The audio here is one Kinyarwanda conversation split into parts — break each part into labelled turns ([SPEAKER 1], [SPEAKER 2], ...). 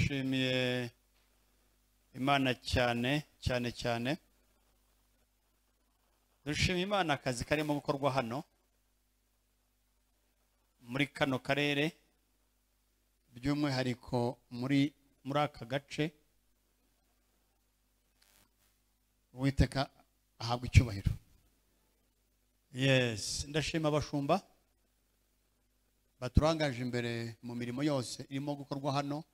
[SPEAKER 1] dushimiye Imana cyane cyane cyane. Dushimiye Imana akazi karimo gukorwa hano muri kano karere, by'umwihariko muri aka gace. Uwiteka ahabwa icyubahiro. Yes, ndashima abashumba baturangaje imbere mu mirimo yose irimo gukorwa hano.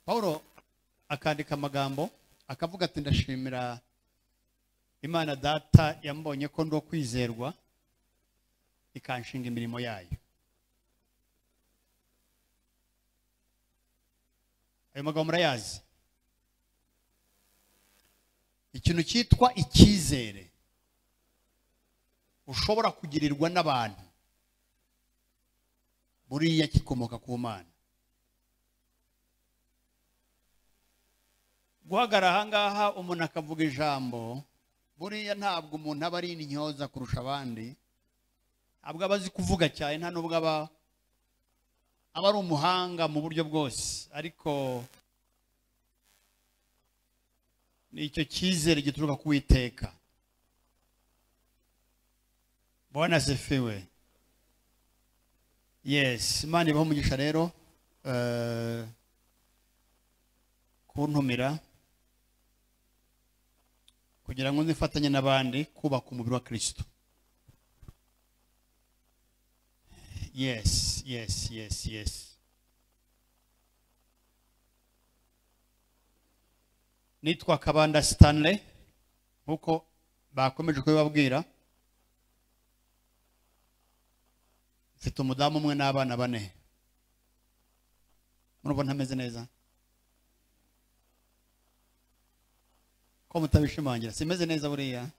[SPEAKER 1] Paulo akandika amagambo akavuga ati ndashimira Imana data yambonye ko ndo kwizerwa ikanshinga imirimo yayo. Ayo magambo murayazi. Ikintu cyitwa icyizere ushobora kugirirwa n'abantu buriya kikomoka ku Mana. Guhagara ahangaha umuntu akavuga ijambo, buriya ntabwo umuntu aba ari intyoza kurusha abandi, ntabwo aba azi kuvuga cyane, nta nubwo aba ari umuhanga mu buryo bwose, ariko ni icyo cyizere gituruka ku Uwiteka. Bwana asifiwe. Yes, Imana ibaho umugisha rero kuntumira kugira ngo nzifatanye n'abandi kubaka umubiri wa Kristo. Yes, yes, yes, yes. Nitwa Kabanda Stanley nkuko bakomeje kubibabwira. Mfite umudamu umwe n'abana 4. Murabona ntameze neza? Ko mutabishimangira simeze neza buriya?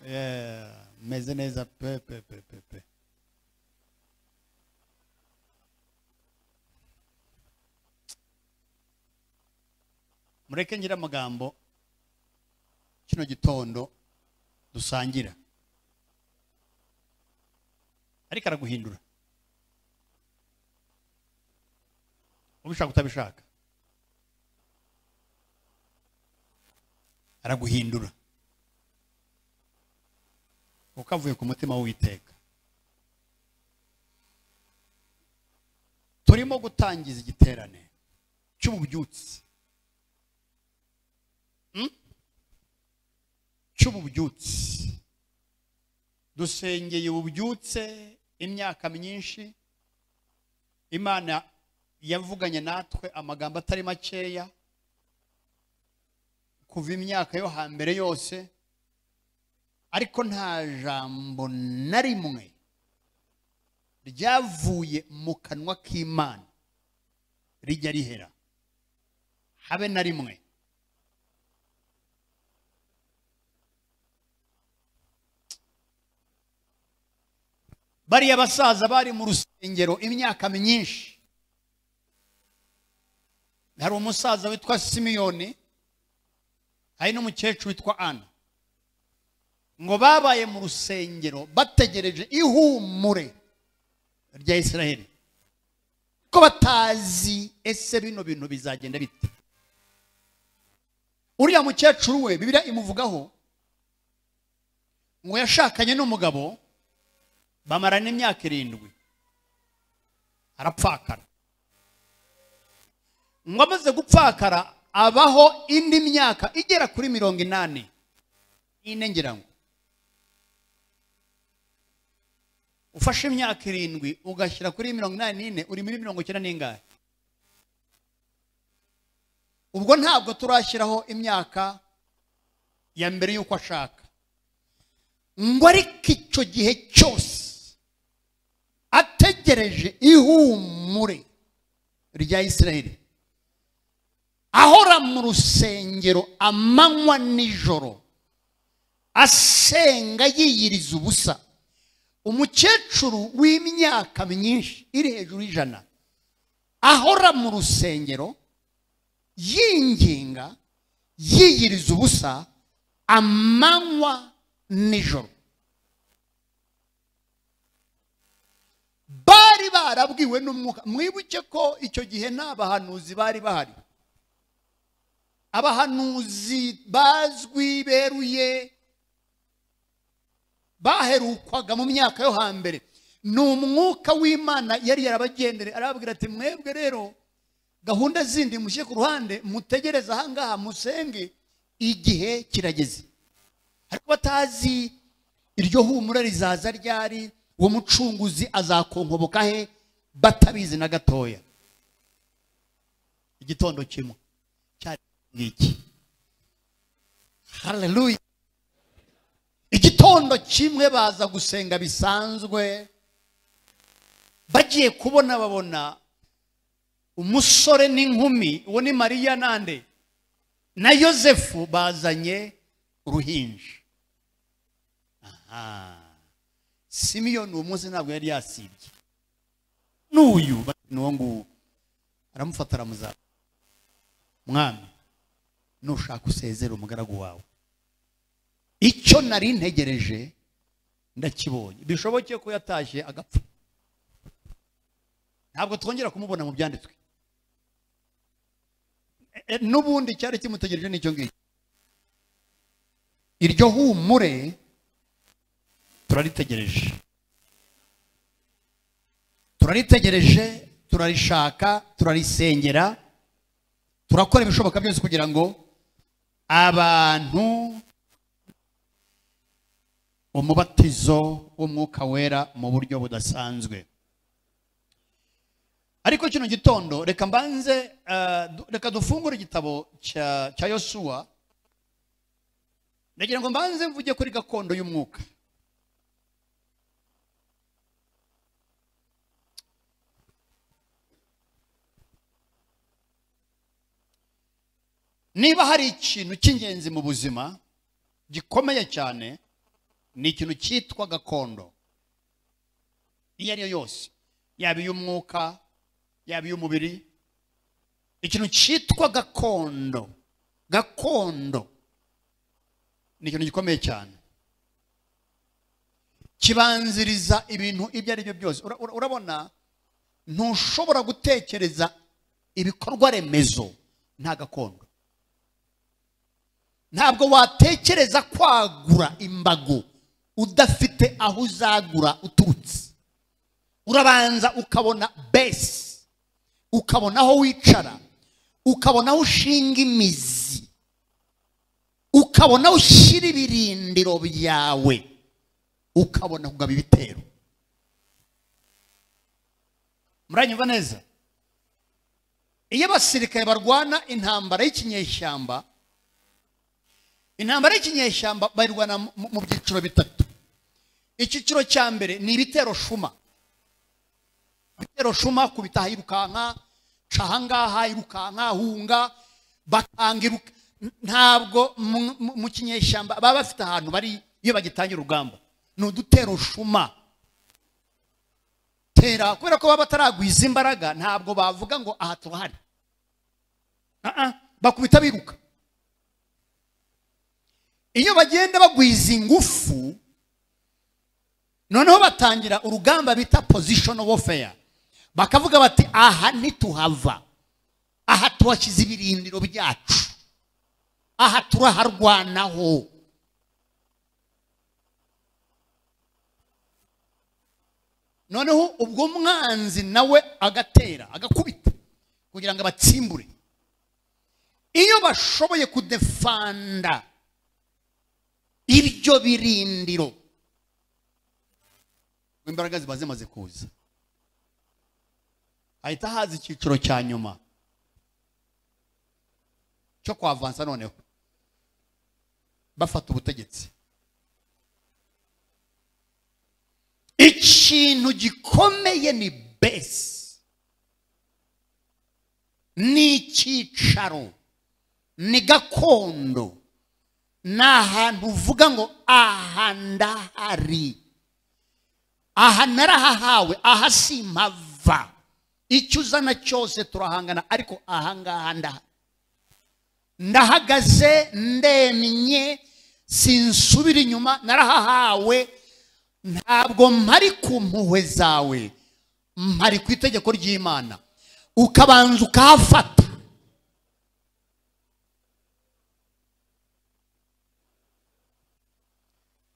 [SPEAKER 1] Yeah, meze neza pe. Mureke ngira amagambo kino gitondo dusangira, ariko araguhindura ubishaka utabishaka. Araguhindura ukavuye ku mutima w'Uwiteka. Turimo gutangiza igiterane cy'ububyutse, cy'ububyutse. Dusengeye ububyutse imyaka myinshi. Imana yavuganye natwe amagambo atari makeya kuva imyaka yo hambere yose, ariko nta jambo na rimwe ryavuye mu kanwa k'Imana rijya rihera, habe na rimwe. Bariya basaza bari mu rusengero imyaka myinshi. Hari umusaza witwa Simiyoni, hari n'umukecuru witwa Ana, ngo babaye mu rusengero bategereje ihumure rya Isiraheli, ko batazi ese bino bintu bizagenda bite. Uriya mukecuru we Bibiliya imuvugaho ngo yashakanye n'umugabo bamarana imyaka 7, arapfakara. Ngo amaze gupfakara abaho indi myaka igera kuri 80 inengera. Ngo ufashe imyaka 7 ugashyira kuri 84 uri muri 90 n'ingahe? Ubwo ntabwo turashyiraho imyaka ya mbere yuko ashaka. Ngo ariko icyo gihe cyose ategereje ihumure rya Isiraheli, ahora mu rusengero amanywa nijoro asenga yiyiriza ubusa. Umukecuru w'imyaka myinshi iri hejuru y'ijana ahora mu rusengero yinginga yiyiriza ubusa amanywa nijoro. barabwiwe n'umwuka. Mwibuke ko icyo gihe n'abahanuzi bari bahari, abahanuzi bazwi beruye baherukwaga mu myaka yo hambere. Ni umwuka w'Imana yari yarabagendere, arababwira ati mwebwe rero gahunda zindi mushyire ku ruhande, mutegereze ahangaha musenge, igihe kirageze. Ariko batazi iryo humura rizaza ryari, uwo mucunguzi azakonkoboka he, batabizi na gatoya. Igitondo kimwe cyari ngiki, haleluya, igitondo kimwe baza gusenga bisanzwe, bagiye kubona babona umusore n'inkumi, uwo ni Mariya nande na Yosefu, bazanye uruhinja. Aha, Simiyoni uwo munsi ntabwo yari yasibye. N'uyu n'uwo nguwo aramufata aramuza, mwami nushaka usezera umugaragu wawe, icyo nari ntegereje ndakibonye. Bishoboke ko yatashye agapfa, ntabwo twongera kumubona mu byanditswe. N'ubundi cyari kimutegereje n'icyo ngicyo. Iryo humure turaritegereje, turaritegereje, turarishaka, turarisengera, turakora ibishoboka byose kugira ngo abantu umubatizo w'umwuka wera mu buryo budasanzwe. Ariko kino gitondo reka mbanze reka dufungure igitabo cya Yosuwa. Ndagira ngo mbanze mvuge kuri gakondo y'umwuka. Niba hari ikintu cy'ingenzi mu buzima gikomeye cyane, ni ikintu cyitwa gakondo. Iyo ari yo yose, yaba iy'umwuka, yaba iy'umubiri, ikintu cyitwa gakondo. Gakondo ni ikintu gikomeye cyane, kibanziriza ibintu ibyo ari byo byose. Urabona, ntushobora gutekereza ibikorwa remezo nta gakondo. Ntabwo watekereza kwagura imbago udafite aho uzagura uturutse. Urabanza ukabona base, ukabona aho wicara, ukabona aho ushinga imizi, ukabona aho ushyira ibirindiro byawe, ukabona kugaba ibitero. Muranyumva neza? Iyo abasirikare barwana intambara y'ikinyeshyamba, intambara y'ikinyeshyamba bayirwana mu byiciro bitatu. Icyiciro cya mbere ni ibitero shuma. Ibitero shuma, kubitaha irukanka, cahangaha irukanka, hunga, bakangiruka. Ntabwo mu kinyeshyamba baba bafite ahantu bari iyo bagitangira urugamba. Ni udutero shuma. Tera, kubera ko baba bataragwiza imbaraga, ntabwo bavuga ngo aha turahari. Bakubita biruka. Iyo bagenda bagwiza ingufu, noneho batangira urugamba bita positional warfare. Bakavuga bati aha ntituhava, aha tuhashyize ibirindiro byacu, aha turaharwanaho. Noneho ubwo mwanzi nawe agatera, agakubita kugira ngo abatsimbure. Iyo bashoboye kudefanda ibyo birindiro, imbaraga ziba zimaze kuza, ahita haza icyiciro cya nyuma cyo kwavansa. Noneho bafata ubutegetsi. Ikintu gikomeye ni base, ni icyicaro, ni gakondo. Ni ahantu uvuga ngo aha ndahari, aha narahahawe, aha simpava, icyo uzana cyose turahangana, ariko aha ngaha ndahagaze, ndemye, sinsubira inyuma, narahahawe, ntabwo mpari ku mpuhwe zawe, mpari ku itegeko ry'Imana, ukabanza ukahafata.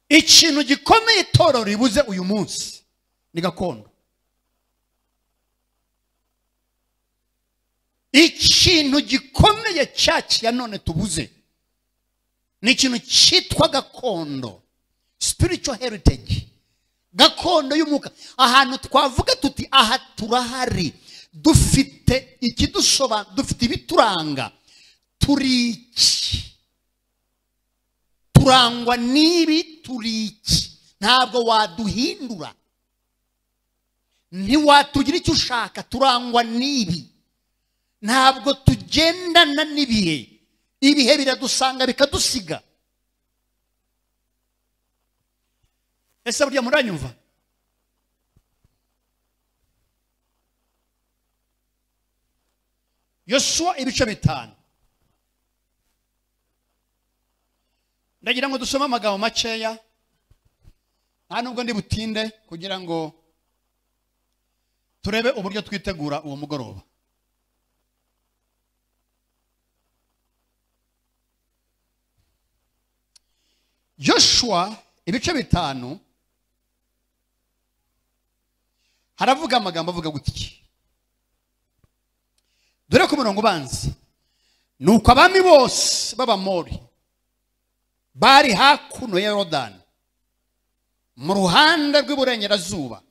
[SPEAKER 1] Ikintu gikomeye itorero ribuze uyu munsi ni gakondo. Ikintu gikomeye cyacu ya none tubuze ni ikintu cyitwa gakondo, spiritual heritage, gakondo y'umwuka. Ahantu twavuga tuti aha turahari, dufite ikidusobanura, dufite ibituranga, turiki, turangwa n'ibi, turiki. Ntabwo waduhindura, ntiwatugira icyo ushaka, turangwa n'ibi. Ntabwo tugendana n'ibihe, ibihe biradusanga bikadusiga. Ese burya muranyumva? Yosuwa ibice 5. Ndagira ngo dusome amagambo makeya, nta nubwo ndi butinde, kugira ngo turebe uburyo twitegura uwo mugoroba. Yoshua ibice 5 haravuga amagambo avuga gutya. Dore ku murongo ubanza, nuko abami bose b'Abamori bari hakuno ya Yorodani mu ruhande rw'iburengerazuba,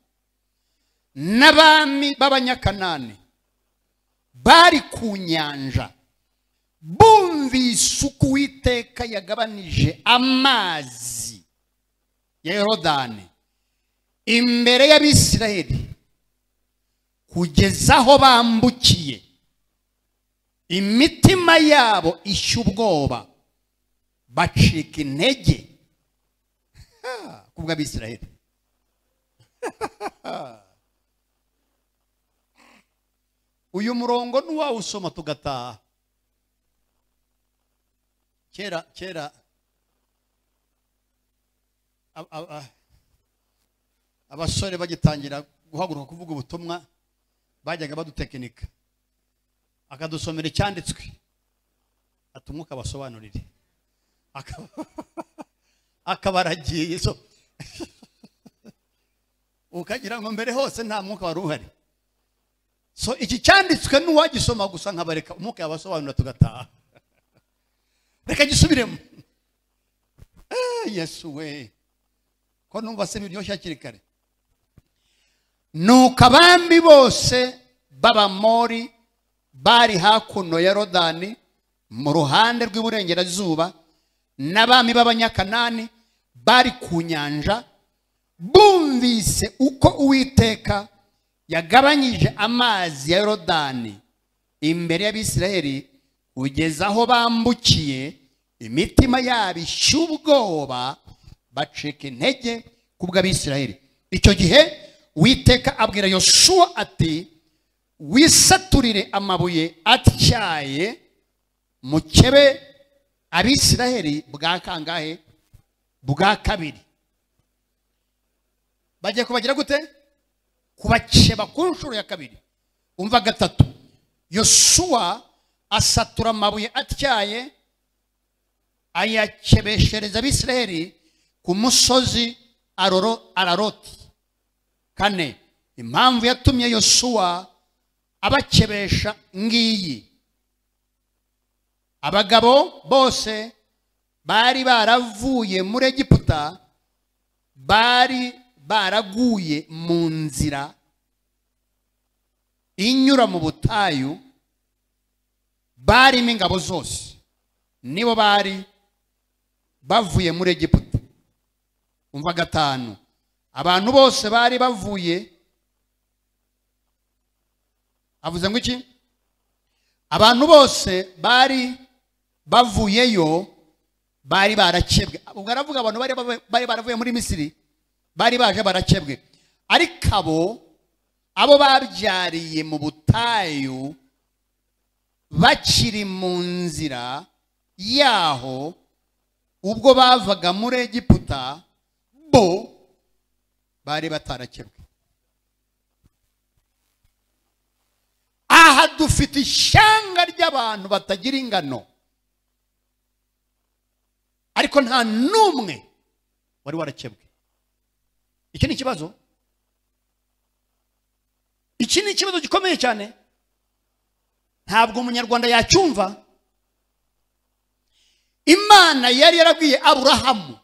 [SPEAKER 1] n'abami b'Abanyakanani bari ku nyanja, bumvise uko Uwiteka yagabanije amazi ya Yorodani imbere y'Abisirayeli kugeza aho bambukiye, imitima yabo ishya ubwoba, bacika intege kubw'Abisirayeli. Uyu murongo nuwawusoma tugataha. Kera abasore bagitangira guhaguruka kuvuga ubutumwa, bajyaga badutekinika, akadusomera icyanditswe, ati umwuka basobanurire, akabaragiye. So ukagira ngo mbere hose nta mwuka wari uhari. So iki cyanditswe n'uwagisoma gusa nkabareka umwuka yabasobanurira tugataha. Reka gisubiremo. Yesu we, ko numva se biryoshya kirikare. Nuko abami bose b'Abamori bari hakuno ya Yorodani mu ruhande rw'iburengerazuba, n'abami b'Abanyakanani bari ku nyanja, bumvise uko Uwiteka yagabanyije amazi ya Yorodani imbere y'Abisirayeli kugeza aho bambukiye, imitima yabo ishya ubwoba, bacika intege kubw'Abisirayeli. Icyo gihe Uwiteka abwira Yosuwa ati, wisaturire amabuye atyaye mukebe Abisirayeli bwa kangahe? Bwa kabiri. Bagiye kubagira gute? Kubakeba ku nshuro ya kabiri. Umva gatatu. Yosuwa asatura amabuye atyaye, ayakebeshereza Abisirayeli ku musozi Araroti. 4. Impamvu yatumye Yosuwa abakebesha ngiyi: abagabo bose bari baravuye muri Egiputa, bari baraguye mu nzira inyura mu butayu, barimo ingabo zose, nibo bari bavuye muri Egiputa. Umva 5. Abantu bose bari bavuye, avuze ngo iki? Abantu bose bari bavuyeyo bari barakebwe. Ubwo aravuga abantu bari baravuye muri Misiri, bari baje barakebwe. Ariko abo babyariye mu butayu bakiri mu nzira yaho, ubwo bavaga muri Egiputa, bo bari batarakebwe. dufite ishyanga ry'abantu batagira ingano, ariko nta n'umwe wari warakebwe. Iki ni ikibazo, iki ni ikibazo gikomeye cyane. Ntabwo umunyarwanda yacyumva. Imana yari yarabwiye Aburahamu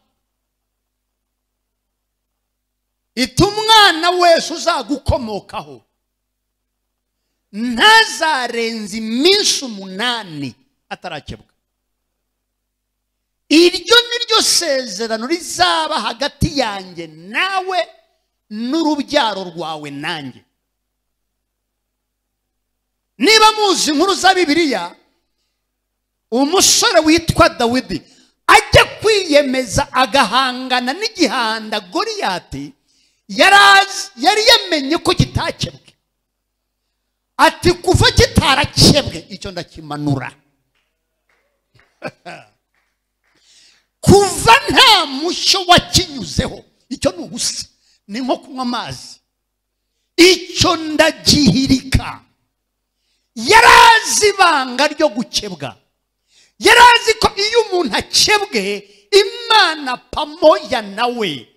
[SPEAKER 1] iti umwana wese uzagukomokaho ntazarenza iminsi 8 atarakebwa. Iryo niryo sezerano rizaba hagati yanjye nawe n'urubyaro rwawe nanjye. Niba muzi inkuru za Bibiliya, umusore witwa Dawidi ajya kwiyemeza agahangana n'igihanda Goliyati, yari yamenye ko kitakebwe. Ati kuva kitarakebwe icyo ndakimanura. Kuva nta mucyo wakinyuzeho icyo ni ubusa, ni nko kunywa amazi. Icyo ndagihirika. Yarazi ibanga ryo gukebwa. Yarazi ko iyo umuntu akebwe Imana pamoja nawe,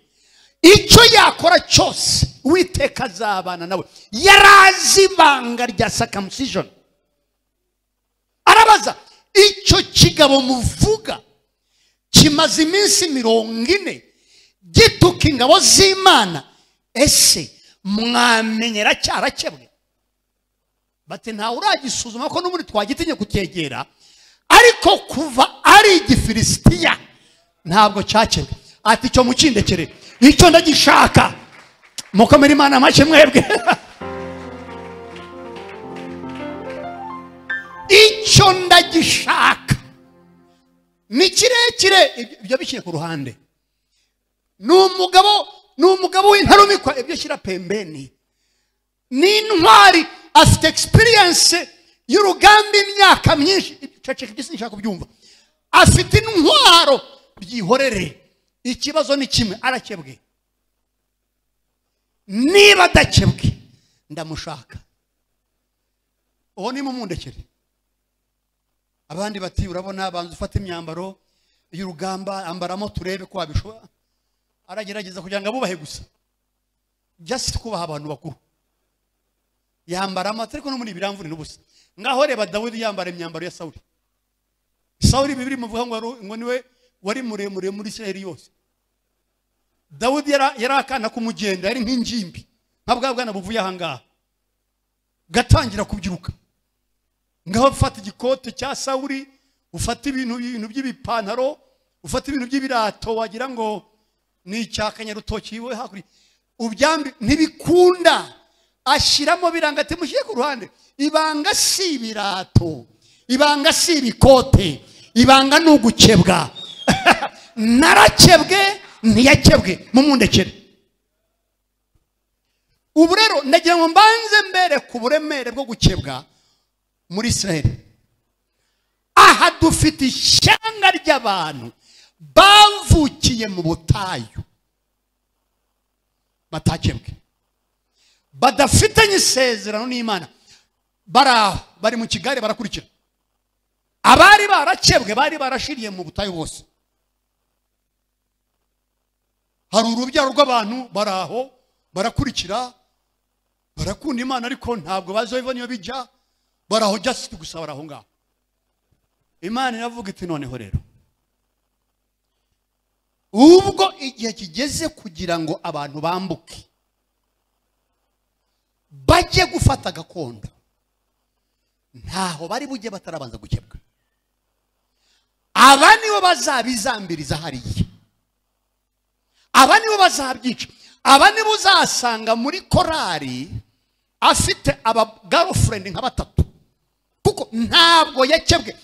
[SPEAKER 1] icyo yakora cyose Uwiteka azabana nawe. Yarazi ibanga rya circumcision. Arabaza, icyo kigabo muvuga kimaze iminsi 40 gituka ingabo z'Imana, ese mwamenyera cyarakebwe? Bati nta uragisuzuma ko n'ubundi twagitinye kucyegera, ariko kuva ari igifilisitiya ntabwo cyakebwe. Ati cyo mukindekere, icyo ndagishaka. Mukomere Imana amashyi mwebwe. Icyo ndagishaka ni kirekire. Ibyo bishyire ku ruhande. Ni umugabo w'intarumikwa, ibyo shyira pembeni. Ni intwari, afite experience y'urugamba imyaka myinshi. Ceceka ibyo sinshaka kubyumva. Afite intwaro, byihorere. Ikibazo ni kimwe, arakebwe. Niba adakebwe ndamushaka. Uwo ni mumundekere. Abandi bati urabona abanza ufata imyambaro y'urugamba ambaramo turebe ko abishobora. Aragerageza kugira ngo abubahe gusa. Just kubaha abantu bakuru. Yambaramo ariko no muri biramvune n'ubusa. Ngaho reba Dawidi yambara imyambaro ya Sawuli. Sawuli Bibiri muvuga ngo niwe wari muremure muri Isirayeli yose. Dawidi yarakana kumugenda, yari nk'ingimbi. Ntabwo bwana buvuye aha ngaha. Gatangira kubyiruka. Ngaho ufata igikote cya Sawuli, ufata ibintu by'ibipantaro, ufata ibintu by'ibirato wagira ngo ni icyakanya rutoki iwe hakuri. Ubyambi ntibikunda. Ashiramo biranga ati mushiye ku ruhande. Ibanga si ibirato, ibanga si ibikote, ibanga n'ugukebwa. Narakebwe ntiyakebwe, mumundekere. Ubu rero ndagira ngo mbanze mbere ku buremere bwo gukebwa muri Israeli. Aha dufite ishyanga ry'abantu bavukiye mu butayu, batakebwe, badafitanye isezerano n'Imana. Bari mu Kigali barakurikira. Abari barakebwe bari barashiriye mu butayu bose. Hari urubyaro rw'abantu baraho barakurikira, barakunda Imana ariko ntabwo bazova niyo bijya. Baraho just gusa baraho ngaho. Imana iravuga iti noneho rero, ubwo igihe kigeze kugira ngo abantu bambuke bajye gufata gakondo, ntaho bari bujye batarabanza gukebwa. Aba nibo bazabizambiriza hariya. Aba nibo bazabyica. Aba nibo uzasanga muri korari afite aba girlfriend nka 3, kuko ntabwo yakebwe.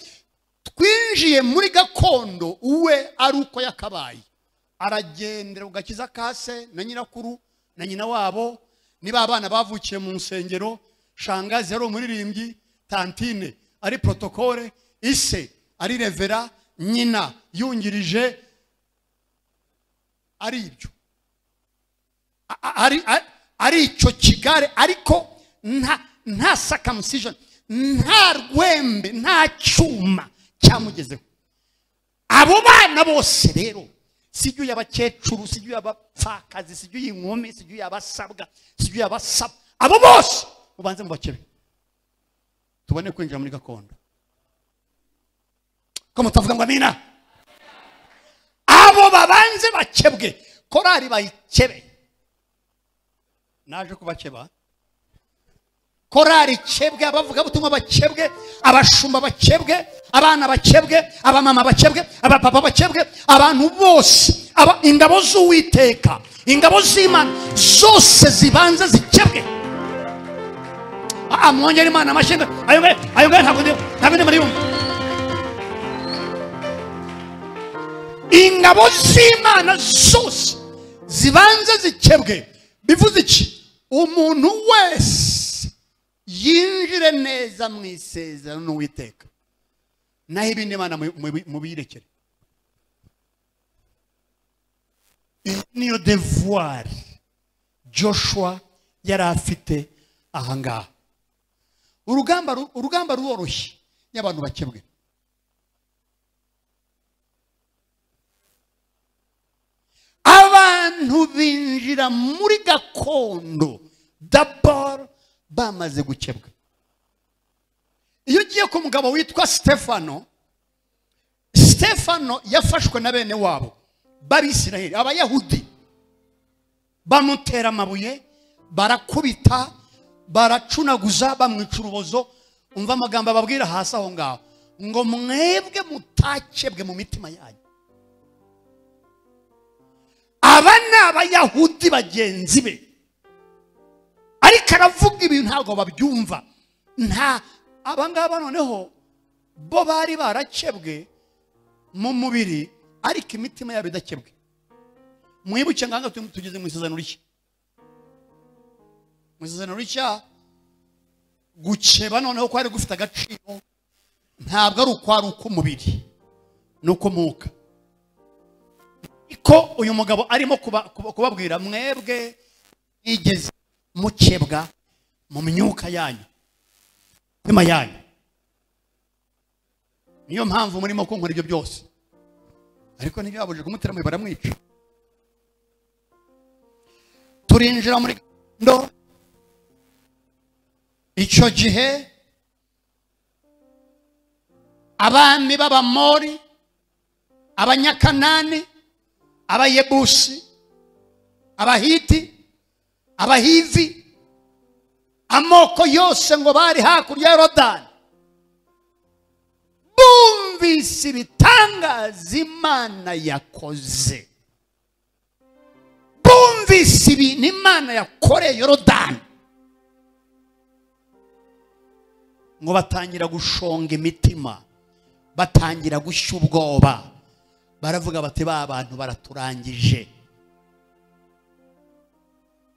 [SPEAKER 1] Twinjiye muri gakondo uwe ari uko yakabaye. Aragendera ugakiza kase na nyirakuru na nyina wabo. Niba abana bavukiye mu nsengero, shangazi yari umuririmbyi, tantine ari protokole, ise ari revera, nyina yungirije ari ibyo. Ari icyo kigare, ariko nta circumcision. nta rwembe nta cyuma cyamugezeho. Abo bana bose rero sijyu y'abakecuru, sijyu y'abapfakazi, sijyu y'inkumi, sijyu y'abasabwa, sijyu y'abasaba, abo bose ubanze mu bakebe tubone kwinjira muri gakondo. Ko mutavuga ngo amina? Abo babanze bakebwe, korari bayikebe. Naje kubakeba, korari kebwe, abavuga ubutumwa bakebwe, abashumba bakebwe, abana bakebwe, abamama bakebwe, abapapa bakebwe, abantu bose, ingabo z'Uwiteka, ingabo z'Imana zose zibanza zikebwe. Mwongere Imana amashinga ayo ntabwo ndi muri yumva. Ingabo z'Imana zose zibanza zikebwe. Bivuze iki? Umuntu wese yinjire neza mu isezerano n'Uwiteka, naho ibindi Imana mubirekere. Niyo devoir Joshua yari afite ahangaha. Urugamba rworoshye y'abantu bakebwe. Abantu binjira muri gakondo d'abord bamaze gukebwa. Iyo ugiye ku mugabo witwa Stefano yafashwe na bene wabo b'Abisirayeli, Abayahudi, bamutera amabuye, barakubita, baracunaguza, bamwica urubozo. Umva amagambo ababwira hasi aho ngaho ngo mwebwe mutakebwe mu mitima yanyu. Aba ni Abayahudi bagenzi be, ariko aravuga ibintu ntabwo babyumva. Nta abangaba noneho bo bari barakebwe mu mubiri, ariko imitima yabo idakebwe. Mwibuke nganga tugeze mu isezerano rishya. Mu isezerano rishya gukeba noneho ko ari gufite agaciro, ntabwo ari ukwari uk'umubiri nuko muka. Ko uyu mugabo arimo kubabwira mwebwe igeze mukebwa mu myuka yanyu, mitima yanyu. Niyo mpamvu murimo kunkora ibyo byose, ariko ntibabuje kumutera mu baramwica. Turinjira muri ndo icyo gihe abami b'Abamori, Abanyakanani, Abayebusi, Abahiti, Abahivi, amoko yose ngo bari hakurya ya Yorodani, bumvise ibitangaza Imana yakoze, bumvise ibintu Imana yakoreye Yorodani, ngo batangira gushonga imitima, batangira gushya ubwoba. Baravuga bati ba bantu baraturangije.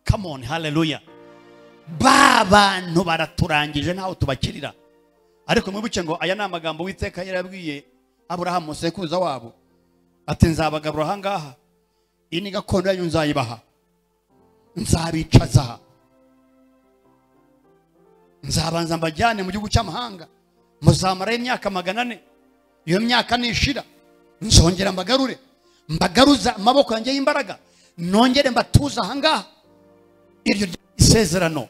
[SPEAKER 1] Come on, hallelujah. Ba bantu baraturangije ntaho tubakirira. Ariko mwibuke ngo aya ni amagambo Uwiteka yarabwiye Aburahamu sekuruza wabo, ati nzabagarura ahangaha, iyi ni gakondo yanyu nzayibaha, nzabicaza, nzabanza mbajyane mu gihugu cy'amahanga, muzamarayo imyaka 400. Iyo myaka nishira nzongera mbagaruza amaboko yanjye y'imbaraga, nongere mbatuza ahangaha. Iryo isezerano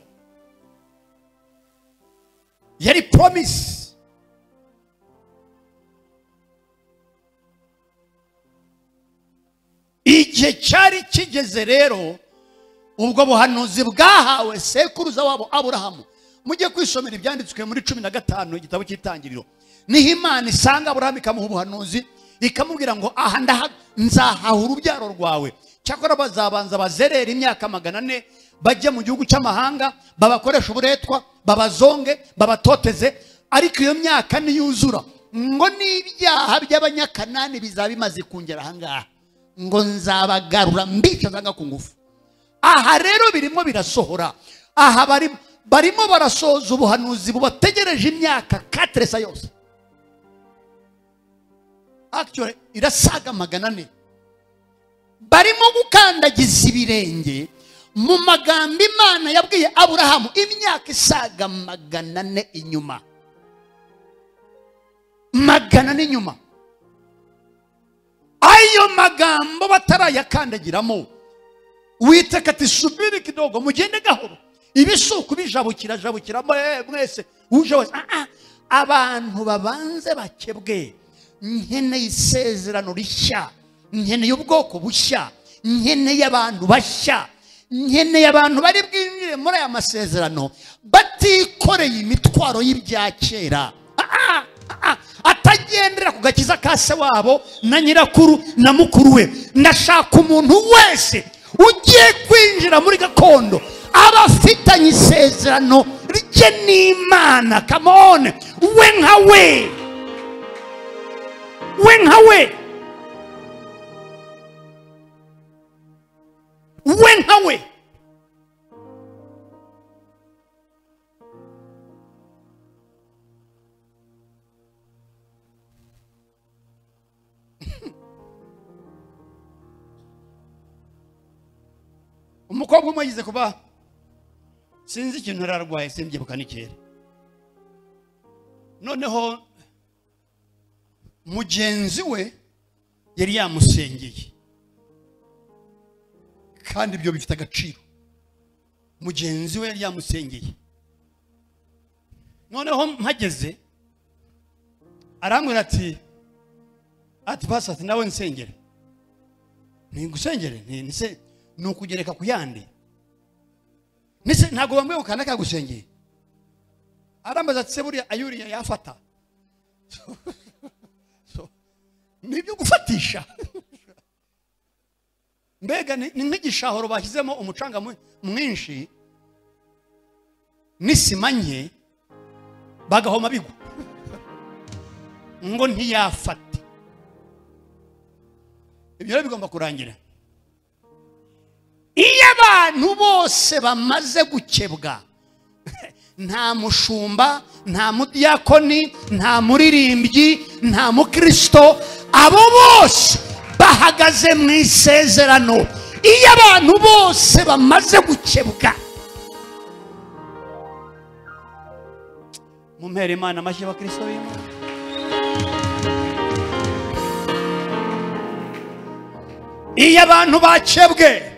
[SPEAKER 1] yari promise. Igihe cyari kigeze rero ubwo buhanuzi bwahawe sekuruza wabo Aburahamu. Mujye kwisomera ibyanditswe muri 15 igitabo cy'Itangiriro. Niho Imana isanga Aburahamu ikamuha ubuhanuzi, ikamubwira ngo aha nzahahura urubyaro rwawe, cyakora bazabanza bazerera imyaka 400, bajye mu gihugu cy'amahanga, babakoresha uburetwa, babazonge, babatoteze. Ariko iyo myaka niyuzura, ngo n'ibyaha by'Abanyakanani bizaba bimaze kungera ahangaha, ngo nzabagarura mbicazanga ku ngufu. Aha rero birimo birasohora. Aha barimo barasoza ubuhanuzi bubategereje imyaka 4 yose. Actually irasaga 400. Barimo gukandagiza ibirenge mu magambo Imana yabwiye Aburahamu imyaka isaga 400 inyuma. magana n'inyuma. Ayo magambo batarayakandagiramo, Uwiteka ati subiri kidogo mugende gahoro, ibisuku bijabukira mwese uje wese. Abantu babanze bakebwe, nkeneye isezerano rishya, nkeneye ubwoko bushya, nkeneye abantu bashya, nkeneye abantu bari bwinjire muri aya masezerano batikoreye imitwaro y'ibya kera, atagendera ku gakiza ka se wabo na nyirakuru na mukuru we. Ndashaka umuntu wese ugiye kwinjira muri gakondo aba afitanye isezerano rye n'Imana. Come on, we nkawe umukobwa umwe yize kuba sinzi ikintu ararwaye simbyibuka n'ikere. Noneho mugenzi we yari yamusengeye, kandi ibyo bifite agaciro. Mugenzi we yari yamusengeye, noneho mpageze arambwira ati basi ati nawe nsengere. Ningusengere nise nukugereka kuyandi nise ntago bamwe ukana kagusengeye. Arambaza ati se buriya ayuriya yafata nibyo gufatisha mbega ni nk'igishahoro bashyizemo umucanga mwinshi n'isima nke bagahoma bigwa ngo ntiyafata. Ibyo bigomba kurangira iyo abantu bose bamaze gukebwa. Nta mushumba, nta mudiyakoni, nta muririmbyi, nta mukristo, abo bose bahagaze mu isezerano. Iyo abantu bose bamaze gukebwa, mumpere Imana amashyi y'abakristo b'Imana. Iyo abantu bakebwe,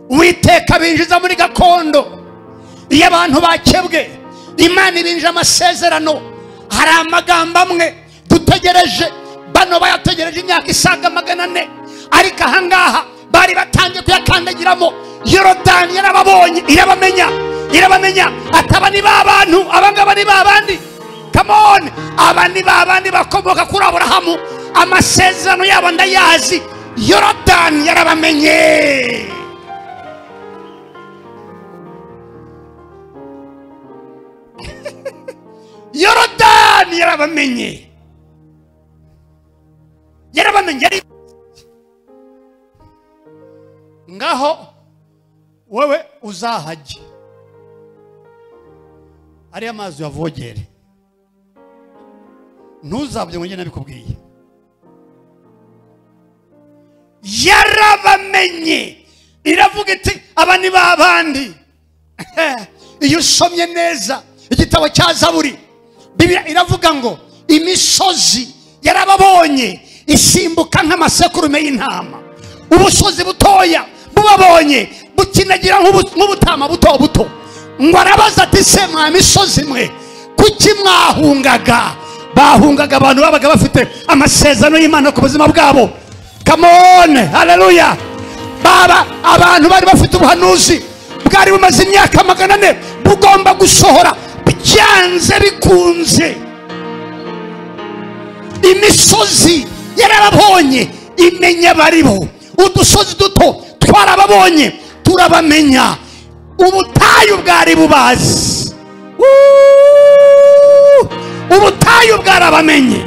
[SPEAKER 1] Uwiteka binjiza muri gakondo. Iyo abantu bakebwe, Imana ibinjije amasezerano. Hari amagambo amwe dutegereje, bano bayategereje imyaka isaga 400, ariko ahangaha bari batangiye kuyakandagiramo. Yorodani yarababonye, irabamenya ataba ni babantu, abangaba ni babandi. Come on, aba ni babandi bakomoka kuri Aburahamu, amasezerano yabo ndayazi. Yorodani yarabamenye. Yorodani yarabamenye. Ngaho wewe uzahaje, ari amazi yavogere, ntuzabye ngo njye nabikubwiye. Yarabamenye, iravuga iti aba ni babandi. Iyo usomye neza igitabo cya Zaburi, Bibiliya iravuga ngo imisozi yarababonye isimbuka nk'amasekurume y'intama, ubusozi butoya bubabonye bukinagira nk'ubutama buto. Ngo arabaza ati se mwa misozi mwe kuki mwahungaga? Bahungaga abantu babaga bafite amasezerano y'Imana ku buzima bwabo. Come on, haleluya. Baba abantu bari bafite ubuhanuzi bwari bumaze imyaka 400 bugomba gusohora byanze bikunze. Imisozi yarababonye imenya baribo, udusozi duto twarababonye turabamenya, ubutayu bwari bubazi. Ubutayu bwarabamenye.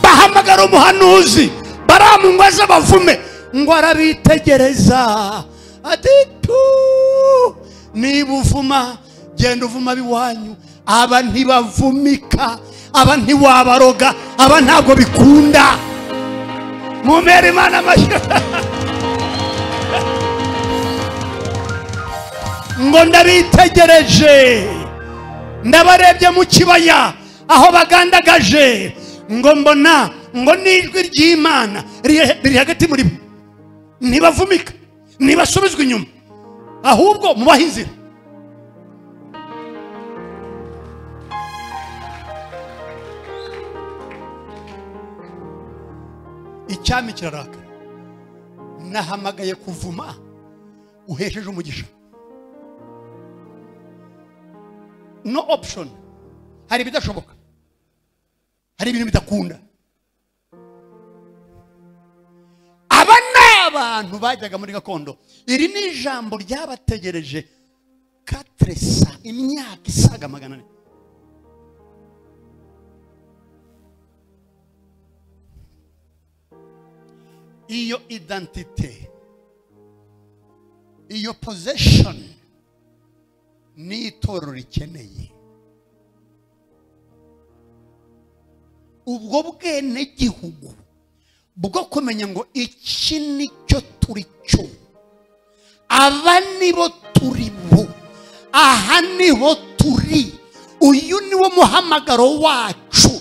[SPEAKER 1] Bahamagara umuhanuzi baramungwaza bavume, ngo arabitegereza ati niba uvuma genda uvuma biwanyu. Aba ntibavumika, aba ntiwabaroga, aba ntabwo bikunda. Mumere Imana amashyi. Ngo ndabitegereje, ndabarebye mu kibaya,
[SPEAKER 2] aho bagandagaje ngo mbona ngo n'ijwi ry'Imana riri hagati muri bo, ntibavumika ntibasubizwa inyuma, ahubwo mubaha inzira. Icyami kirarakara, nahamagaye kuvuma uhesheje umugisha. No option. Hari bidashoboka, hari ibintu bidakunda. Aba n'abantu bajyaga muri gakondo. Iri ni ijambo ryabategereje 4 imyaka isaga 400. Iyo identite, iyo possession ni itorero rikeneye. Ubwo bwene gihugu bwo kumenya ngo iki nicyo turi cyo, aba nibo turi bo, aha niho turi, uyu niwo muhamagaro wacu,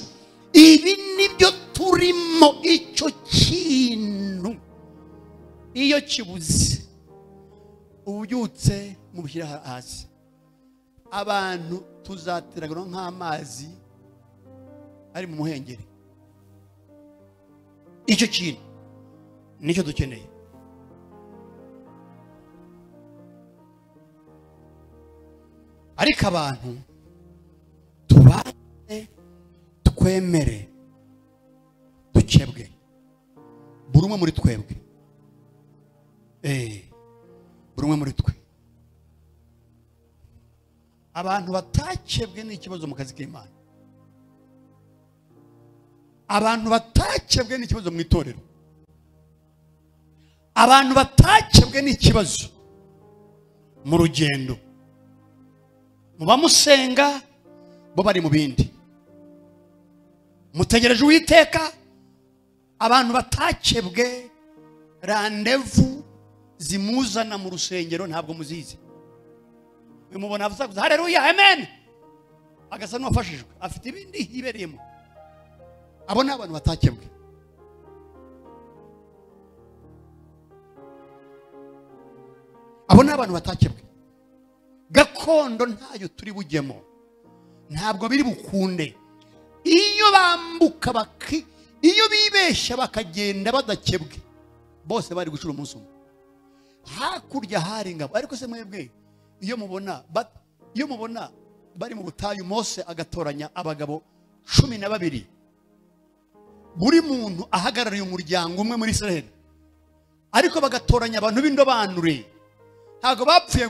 [SPEAKER 2] ibi nibyo turimo. Icyo kintu iyo kibuze ubyutse mubishyira hasi, abantu tuzatiragana nk'amazi ari mu muhengeri. Icyo kintu nicyo dukeneye. Ariko abantu tubane twemere dukebwe, buri umwe muri twebwe, buri umwe muri twe. Abantu batakebwe ni ikibazo mu kazi k'Imana. Abantu batakebwe ni ikibazo mu itorero. Abantu batakebwe ni ikibazo mu rugendo. Muba musenga bo bari mu bindi, mutegereje Uwiteka. Abantu batakebwe randevu zimuzana mu rusengero ntabwo muzizi. Mubona avuza haleluya amen, agasa n'uwafashijwe afite ibindi hibereyemo. Abo ni abantu batakebwe. Abo ni abantu batakebwe. Gakondo ntayo turi bujyemo, ntabwo biri bukunde. Iyo bambuka iyo bibeshya bakagenda badakebwe, bose bari gucura umunsi umwe. Hakurya hari ingabo. Ariko se mwebwe iyo mubona bari mu butayu, Mose agatoranya abagabo 12, buri muntu ahagarariye umuryango umwe muri Israeli, ariko bagatoranya abantu b'indobanure. Ntabwo bapfuye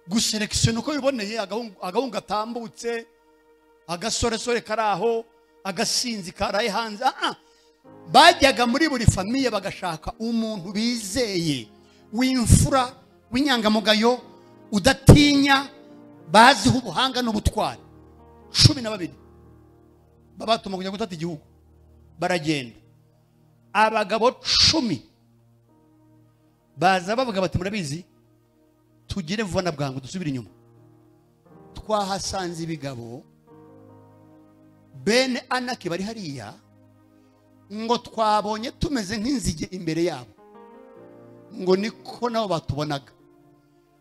[SPEAKER 2] guselekisiona uko biboneye, agahungu atambutse, agasoresore karaho, agasinzi karaye hanze. Bajyaga muri buri famiye bagashaka umuntu bizeye, w'imfura, w'inyangamugayo, udatinya, baziho ubuhanga n'ubutwari. 12 babatuma kujya gutata igihugu, baragenda. Abagabo 10 baza bavuga bati murabizi, tugire vuba na bwangu dusubire inyuma. Twahasanze ibigabo bene Anaki bari hariya, ngo twabonye tumeze nk'inzige imbere yabo, ngo niko nabo batubonaga.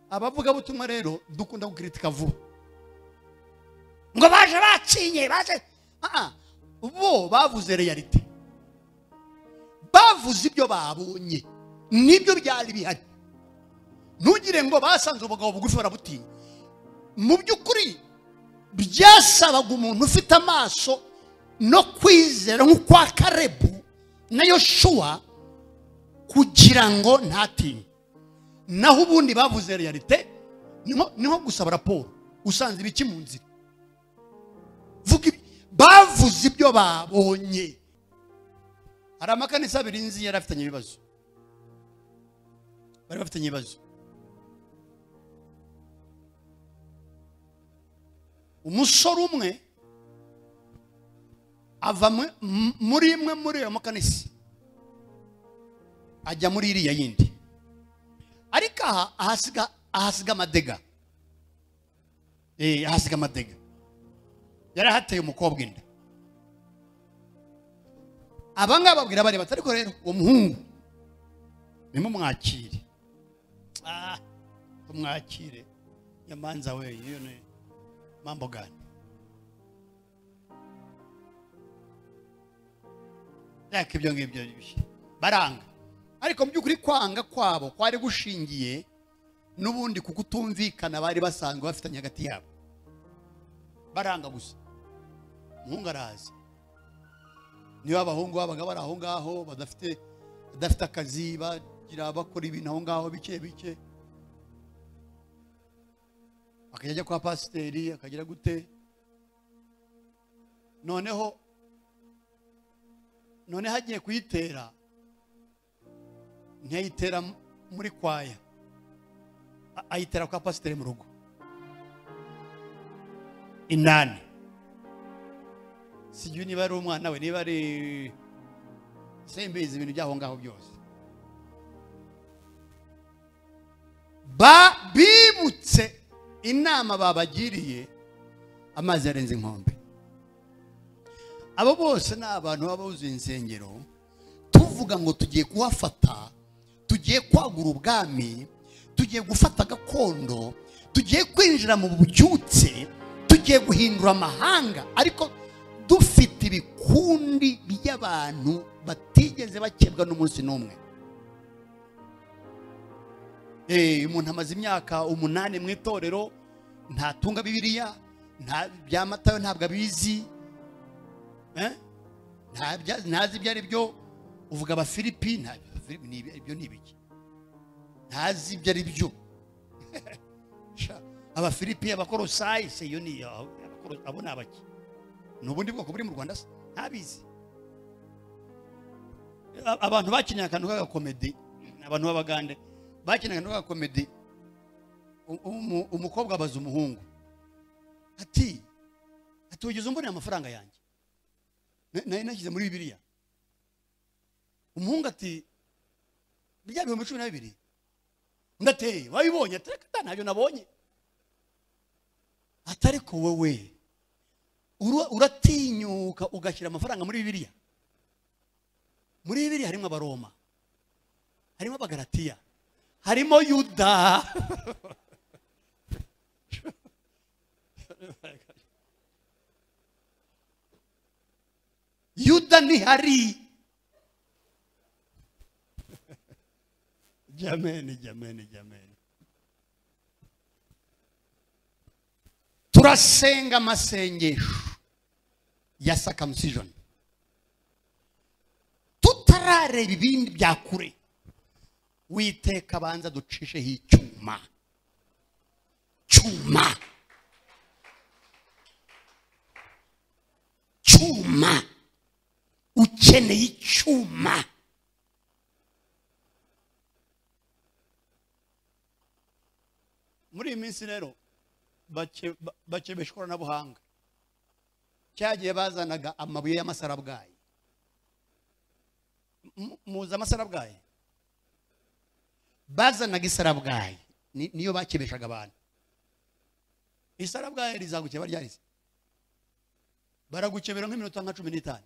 [SPEAKER 2] Abavuga butumwa rero dukunda gukritika vuba, ngo baje bacinye, baje bo bavuze reality, bavuze ibyo babonye, nibyo byari bihari. Ntugire ngo basanze ubugabo bugufi barabutinya. Mu by'ukuri byasabaga umuntu ufite amaso no kwizera nk'ukwa Karebu na Yoshua kugira ngo ntatinye. Naho ubundi bavuze realite, niho gusaba raporo usanze ibiki mu nzira. Vuga bavuze ibyo babonye. Hari amakanisa abiri nzi yarafitanye ibibazo, bari bafitanye ibibazo. Umusore umwe ava muri imwe muri ayo makanisa ajya muri iriya yindi, ariko ahasiga amadega. Ahasiga amadega yarahateye umukobwa inda. Abangaba babwira bareba ariko rero uwo muhungu nimumwakire. Tumwakire Nyamanza we, iyo ni mambo gani? Yaka ibyo ngibyo baranga. Ariko mu by'ukuri kwanga kwabo kwari gushingiye n'ubundi kukutumvikana bari basanzwe bafitanye hagati yabo. Baranga gusa. Muhungu arazi. Niba abahungu babaga bari aho ngaho badafite akazi, bagira bakora ibintu aho ngaho bike bike, akajya kwa pasiteri akagira gute, noneho agiye kuyitera ntiyayitera muri kwaya, ayitera kwa pasiteri mu rugo inani. Sijui niba ari umwana we, niba ari sembizi ibintu byaho ngaho byose. Bibutse inama babagiriye, amazi yarenze inkombe. Abo bose ni abantu baba buzuye insengero, tuvuga ngo tugiye kuhafata, tugiye kwagura ubwami, tugiye gufata gakondo, tugiye kwinjira mu bubyutse, tugiye guhindura amahanga, ariko dufite ibikundi by'abantu batigeze bakebwa n'umunsi n'umwe. Umuntu amaze imyaka 8 mu itorero, ntatunga Bibiliya, nta bya Matayo ntabwo abizi, ntazi ibyo ari byo. Uvuga Abafilipi, ibyo ni ibiki? Ntazi ibyo ari byo. Abafilipi, Abakolosayi, se yo ni abo nabaki? Nubundi bwoko buri mu Rwanda ntabizi. Abantu bakinnye akantu k'agakomedi, abantu b'Abagande bakinnye akantu k'agakomedi. Umukobwa abaza umuhungu ati ugeze umbonera amafaranga yanjye nashyize muri Bibiliya. Umuhungu ati bijya 12. Ndateye wabibonye? Ati ntabyo nabonye. Atari ko wowe uratinyuka ugashyira amafaranga muri Bibiliya? Muri Bibiliya harimo Abaroma, harimo Abagalatiya, harimo Yuda. Yuda ni hari. Jameni. Turasenga amasengesho ya circumcision, tutarareba ibindi bya kure. Witeka banza ducisheho icyuma. Ukeneye icyuma. Muri iyi minsi rero bakebesha ikoranabuhanga. Cyagiye bazanaga amabuye y'amasarabwayi. Muzi amasarabwayi? Bazanaga isarabwayi, niyo bakebeshaga abantu. Isarabwayi rizagukeba ryahise, baragukebera nk'iminota nka 15.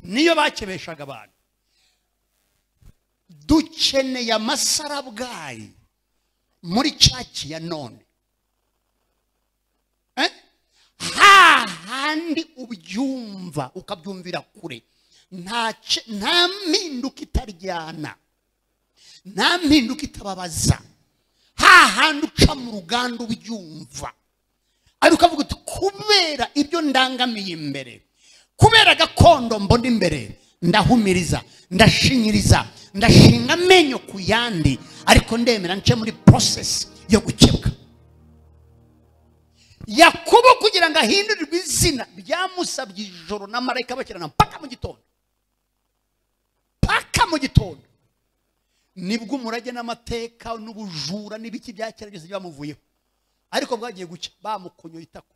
[SPEAKER 2] Niyo bakebeshaga abantu. Dukeneye amasarabwayi muri cyaci ya none. Hahandi ubyumva ukabyumvira kure. Nta mpinduka itaryana, nta mpinduka itababaza. Hahandi uca mu ruganda ubyumva, ariko ukavuga uti kubera ibyo ndangamiye imbere, kubera gakondo mbona imbere, ndahumiriza, ndashinyiriza, ndashinga amenyo ku yandi, ariko ndemera nce muri process yo gukebwa. Yakobo kugira ngo ahindurirwe izina byamusabye ijoro na marayika bakirana mpaka mu gitondo. Nibwo umurage n'amateka n'ubujura n'ibiki byakera byose byamuvuyeho. Ariko bwagiye gucya bamukonyoye itako,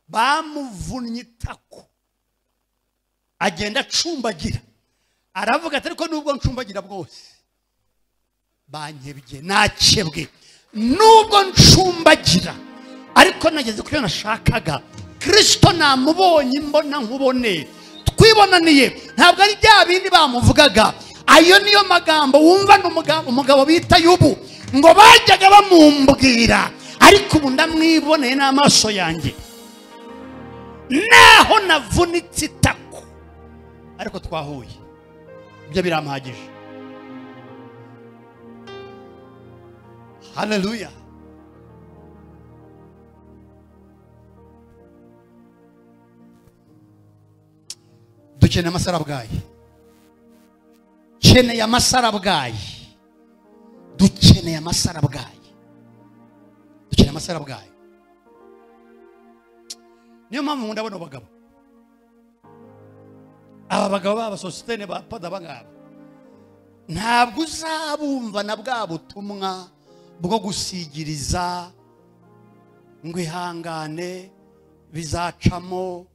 [SPEAKER 2] bamuvunnye itako, agenda acumbagira. Aravuga ati ariko nubwo ncumbagira bwose banyebye, nakebwe. nubwo ncumbagira ariko nageze ku cyo nashakaga. Kristo namubonye mbona nkubone, twibonaniye. Ntabwo ari bya bindi bamuvugaga. Ayo niyo magambo wumva umugabo bita Yubu ngo bajyaga bamumbwira, ariko ubu ndamwiboneye n'amaso yanjye, naho navunitse itako ariko twahuye. Ibyo biramuhagije. Haleluya. Dukeneye amasarabwayi, dukeneye amasarabwayi, dukeneye amasarabwayi, dukeneye amasarabwayi. Niyo mpamvu ndabona abagabo, aba bagabo b'abasositene ba pada bangaba, ntabwo uzabumva na bwa butumwa bwo gusigiriza ngo ihangane bizacamo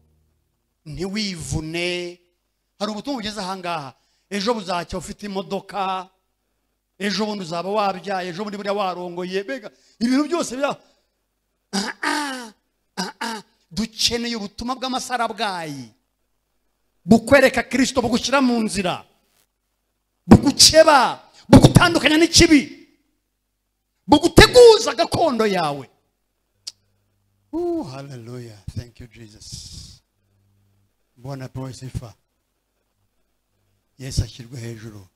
[SPEAKER 2] ntiwivune. Hari ubutumwa bugeze ahangaha, ejo buzacya ufite imodoka, ejo bundi uzaba wabyaye, ejo bundi buriya warongoye, bega ibintu byose bya dukeneye ubutumwa bw'amasarabwayi bukwereka Kristo, bugushyira mu nzira, bugukeba, bugutandukanya n'ikibi, buguteguza gakondo yawe. Hallelujah. Thank you Jesus. Bwana pewe sifa. Yesu ashyirwe hejuru.